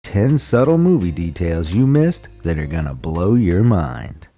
10 subtle movie details you missed that are gonna blow your mind.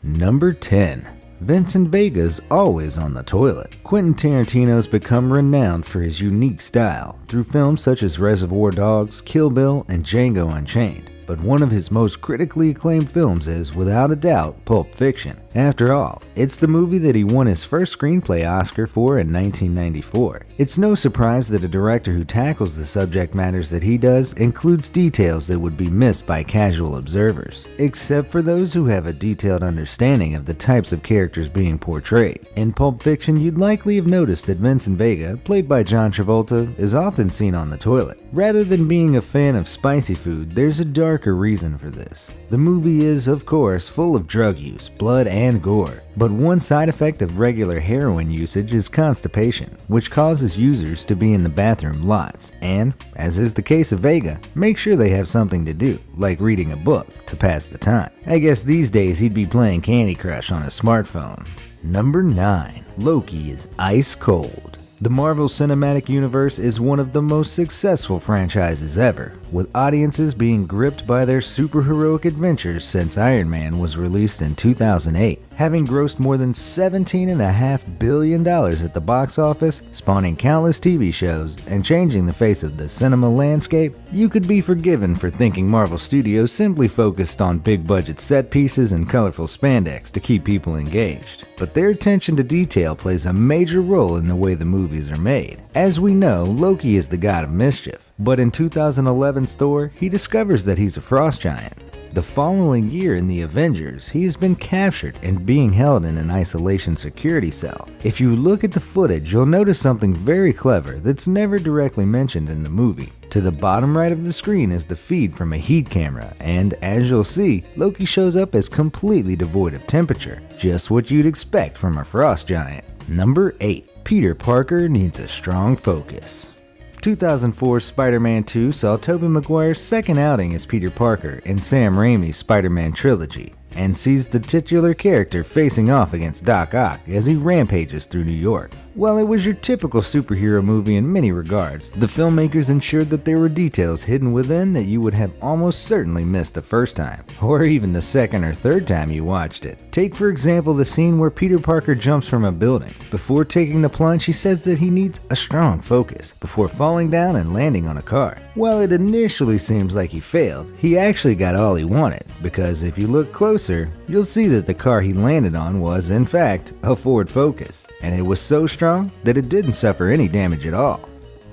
Number 10. Vincent Vega's always on the toilet. Quentin Tarantino's become renowned for his unique style through films such as Reservoir Dogs, Kill Bill, and Django Unchained. But one of his most critically acclaimed films is, without a doubt, Pulp Fiction. After all, it's the movie that he won his first screenplay Oscar for in 1994. It's no surprise that a director who tackles the subject matters that he does includes details that would be missed by casual observers, except for those who have a detailed understanding of the types of characters being portrayed. In Pulp Fiction, you'd likely have noticed that Vincent Vega, played by John Travolta, is often seen on the toilet. Rather than being a fan of spicy food, there's a darker reason for this. The movie is, of course, full of drug use, blood, and gore. But one side effect of regular heroin usage is constipation, which causes users to be in the bathroom lots and, as is the case of Vega, make sure they have something to do, like reading a book, to pass the time. I guess these days he'd be playing Candy Crush on his smartphone. Number 9. Loki is ice cold. The Marvel Cinematic Universe is one of the most successful franchises ever, with audiences being gripped by their superheroic adventures since Iron Man was released in 2008. Having grossed more than $17.5 billion at the box office, spawning countless TV shows, and changing the face of the cinema landscape, you could be forgiven for thinking Marvel Studios simply focused on big-budget set pieces and colorful spandex to keep people engaged. But their attention to detail plays a major role in the way the movies are made. As we know, Loki is the god of mischief, but in 2011's Thor, he discovers that he's a frost giant. The following year in the Avengers, he has been captured and being held in an isolation security cell. If you look at the footage, you'll notice something very clever that's never directly mentioned in the movie. To the bottom right of the screen is the feed from a heat camera, and as you'll see, Loki shows up as completely devoid of temperature, just what you'd expect from a frost giant. Number 8. Peter Parker needs a strong focus. 2004's Spider-Man 2 saw Tobey Maguire's second outing as Peter Parker in Sam Raimi's Spider-Man trilogy, and sees the titular character facing off against Doc Ock as he rampages through New York. While it was your typical superhero movie in many regards, the filmmakers ensured that there were details hidden within that you would have almost certainly missed the first time, or even the second or third time you watched it. Take for example the scene where Peter Parker jumps from a building. Before taking the plunge, he says that he needs a strong focus before falling down and landing on a car. While it initially seems like he failed, he actually got all he wanted, because if you look closer, you'll see that the car he landed on was, in fact, a Ford Focus, and it was so strong that it didn't suffer any damage at all.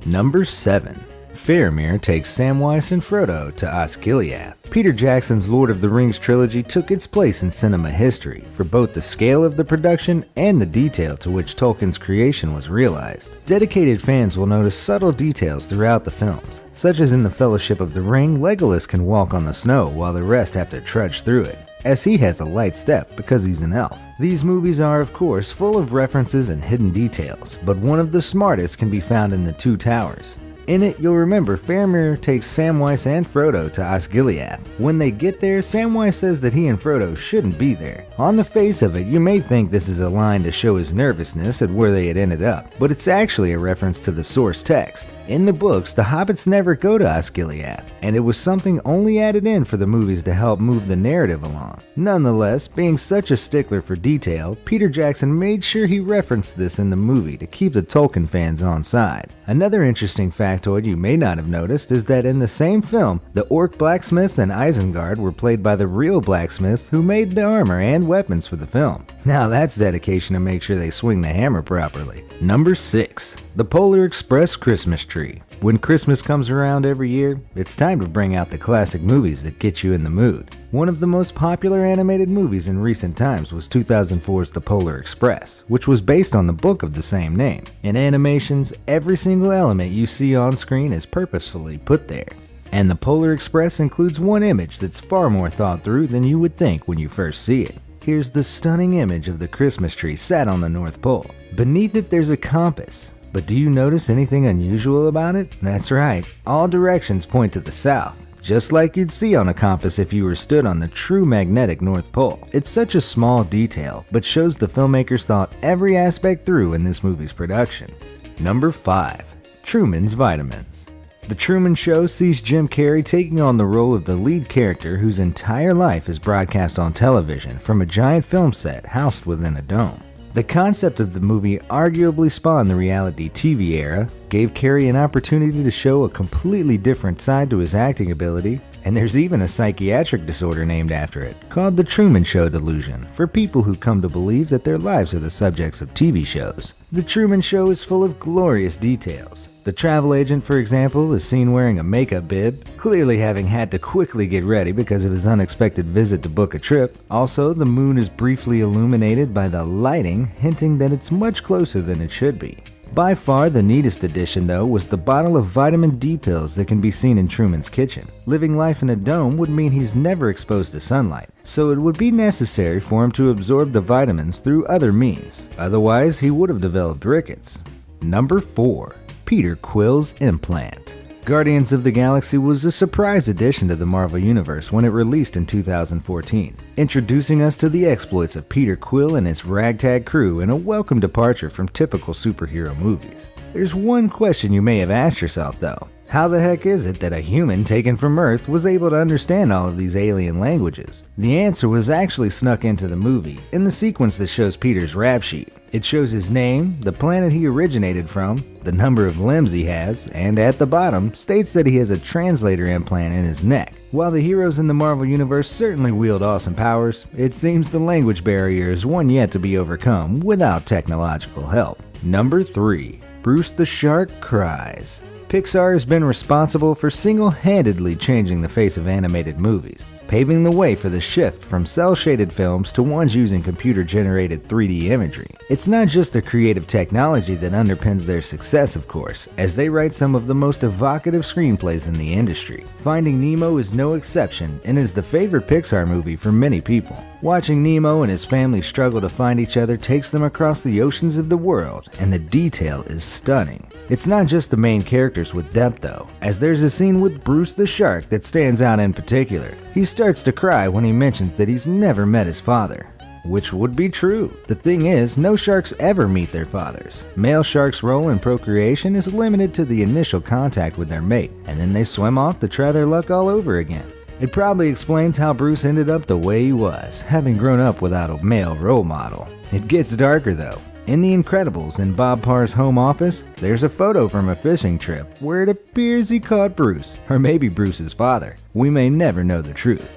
Number 7. Faramir takes Samwise and Frodo to Osgiliath. Peter Jackson's Lord of the Rings trilogy took its place in cinema history for both the scale of the production and the detail to which Tolkien's creation was realized. Dedicated fans will notice subtle details throughout the films, such as in the Fellowship of the Ring, Legolas can walk on the snow while the rest have to trudge through it, as he has a light step because he's an elf. These movies are, of course, full of references and hidden details, but one of the smartest can be found in The Two Towers. In it, you'll remember Faramir takes Samwise and Frodo to Osgiliath. When they get there, Samwise says that he and Frodo shouldn't be there. On the face of it, you may think this is a line to show his nervousness at where they had ended up, but it's actually a reference to the source text. In the books, the hobbits never go to Osgiliath, and it was something only added in for the movies to help move the narrative along. Nonetheless, being such a stickler for detail, Peter Jackson made sure he referenced this in the movie to keep the Tolkien fans on side. Another interesting factoid you may not have noticed is that in the same film, the orc blacksmiths and Isengard were played by the real blacksmiths who made the armor and weapons for the film. Now that's dedication to make sure they swing the hammer properly. Number 6. The Polar Express Christmas Tree. When Christmas comes around every year, it's time to bring out the classic movies that get you in the mood. One of the most popular animated movies in recent times was 2004's The Polar Express, which was based on the book of the same name. In animations, every single element you see on screen is purposefully put there. And The Polar Express includes one image that's far more thought through than you would think when you first see it. Here's the stunning image of the Christmas tree sat on the North Pole. Beneath it there's a compass. But do you notice anything unusual about it? That's right, all directions point to the south, just like you'd see on a compass if you were stood on the true magnetic North Pole. It's such a small detail, but shows the filmmakers thought every aspect through in this movie's production. Number 5. Truman's Vitamins. The Truman Show sees Jim Carrey taking on the role of the lead character whose entire life is broadcast on television from a giant film set housed within a dome. The concept of the movie arguably spawned the reality TV era, gave Carrey an opportunity to show a completely different side to his acting ability, and there's even a psychiatric disorder named after it, called the Truman Show delusion, for people who come to believe that their lives are the subjects of TV shows. The Truman Show is full of glorious details. The travel agent, for example, is seen wearing a makeup bib, clearly having had to quickly get ready because of his unexpected visit to book a trip. Also, the moon is briefly illuminated by the lighting, hinting that it's much closer than it should be. By far the neatest addition, though, was the bottle of vitamin D pills that can be seen in Truman's kitchen. Living life in a dome would mean he's never exposed to sunlight, so it would be necessary for him to absorb the vitamins through other means. Otherwise, he would have developed rickets. Number 4. Peter Quill's implant. Guardians of the Galaxy was a surprise addition to the Marvel Universe when it released in 2014, introducing us to the exploits of Peter Quill and his ragtag crew in a welcome departure from typical superhero movies. There's one question you may have asked yourself though. How the heck is it that a human taken from Earth was able to understand all of these alien languages? The answer was actually snuck into the movie, in the sequence that shows Peter's rap sheet. It shows his name, the planet he originated from, the number of limbs he has, and at the bottom states that he has a translator implant in his neck. While the heroes in the Marvel Universe certainly wield awesome powers, it seems the language barrier is one yet to be overcome without technological help. Number 3. Bruce the Shark Cries. Pixar has been responsible for single-handedly changing the face of animated movies, paving the way for the shift from cel-shaded films to ones using computer-generated 3D imagery. It's not just the creative technology that underpins their success, of course, as they write some of the most evocative screenplays in the industry. Finding Nemo is no exception and is the favorite Pixar movie for many people. Watching Nemo and his family struggle to find each other takes them across the oceans of the world, and the detail is stunning. It's not just the main characters with depth though, as there's a scene with Bruce the Shark that stands out in particular. He starts to cry when he mentions that he's never met his father. Which would be true. The thing is, no sharks ever meet their fathers. Male sharks' role in procreation is limited to the initial contact with their mate, and then they swim off to try their luck all over again. It probably explains how Bruce ended up the way he was, having grown up without a male role model. It gets darker though. In The Incredibles, in Bob Parr's home office, there's a photo from a fishing trip where it appears he caught Bruce, or maybe Bruce's father. We may never know the truth.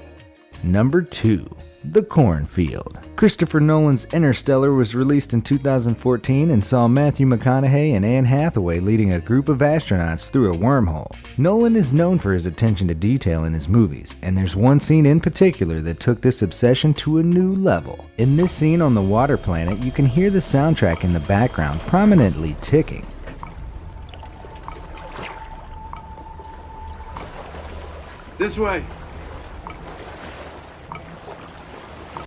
Number 2. The Cornfield. Christopher Nolan's Interstellar was released in 2014 and saw Matthew McConaughey and Anne Hathaway leading a group of astronauts through a wormhole. Nolan is known for his attention to detail in his movies, and there's one scene in particular that took this obsession to a new level. In this scene on the water planet, you can hear the soundtrack in the background prominently ticking. This way.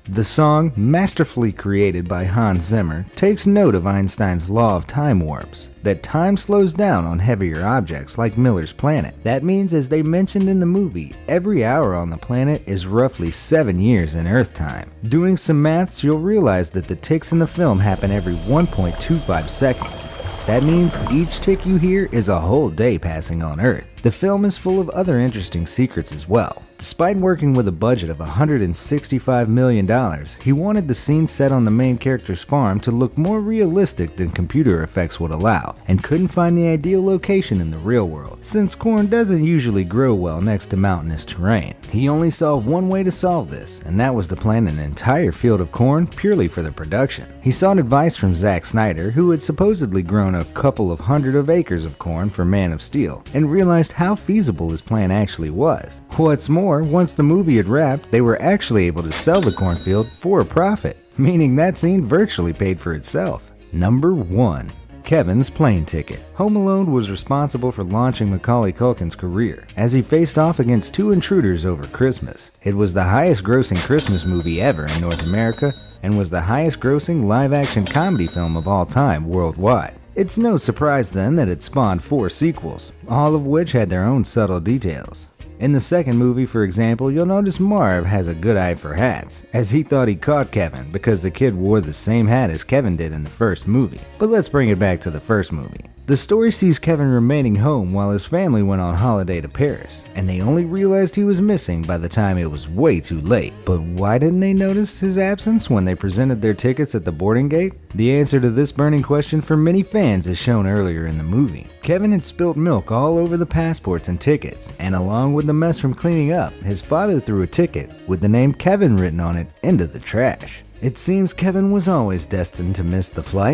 The song, masterfully created by Hans Zimmer, takes note of Einstein's law of time warps, that time slows down on heavier objects like Miller's planet. That means, as they mentioned in the movie, every hour on the planet is roughly 7 years in Earth time. Doing some maths, you'll realize that the ticks in the film happen every 1.25 seconds. That means each tick you hear is a whole day passing on Earth. The film is full of other interesting secrets as well. Despite working with a budget of $165 million, he wanted the scene set on the main character's farm to look more realistic than computer effects would allow, and couldn't find the ideal location in the real world, since corn doesn't usually grow well next to mountainous terrain. He only saw one way to solve this, and that was to plant an entire field of corn purely for the production. He sought advice from Zack Snyder, who had supposedly grown a couple of hundred of acres of corn for Man of Steel, and realized how feasible his plan actually was. What's more, once the movie had wrapped, they were actually able to sell the cornfield for a profit, meaning that scene virtually paid for itself. Number 1. Kevin's Plane Ticket. Home Alone was responsible for launching Macaulay Culkin's career, as he faced off against two intruders over Christmas. It was the highest grossing Christmas movie ever in North America, and was the highest grossing live-action comedy film of all time worldwide. It's no surprise then that it spawned 4 sequels, all of which had their own subtle details. In the second movie, for example, you'll notice Marv has a good eye for hats, as he thought he caught Kevin because the kid wore the same hat as Kevin did in the first movie. But let's bring it back to the first movie. The story sees Kevin remaining home while his family went on holiday to Paris, and they only realized he was missing by the time it was way too late. But why didn't they notice his absence when they presented their tickets at the boarding gate? The answer to this burning question for many fans is shown earlier in the movie. Kevin had spilt milk all over the passports and tickets, and along with the mess from cleaning up, his father threw a ticket with the name Kevin written on it into the trash. It seems Kevin was always destined to miss the flight.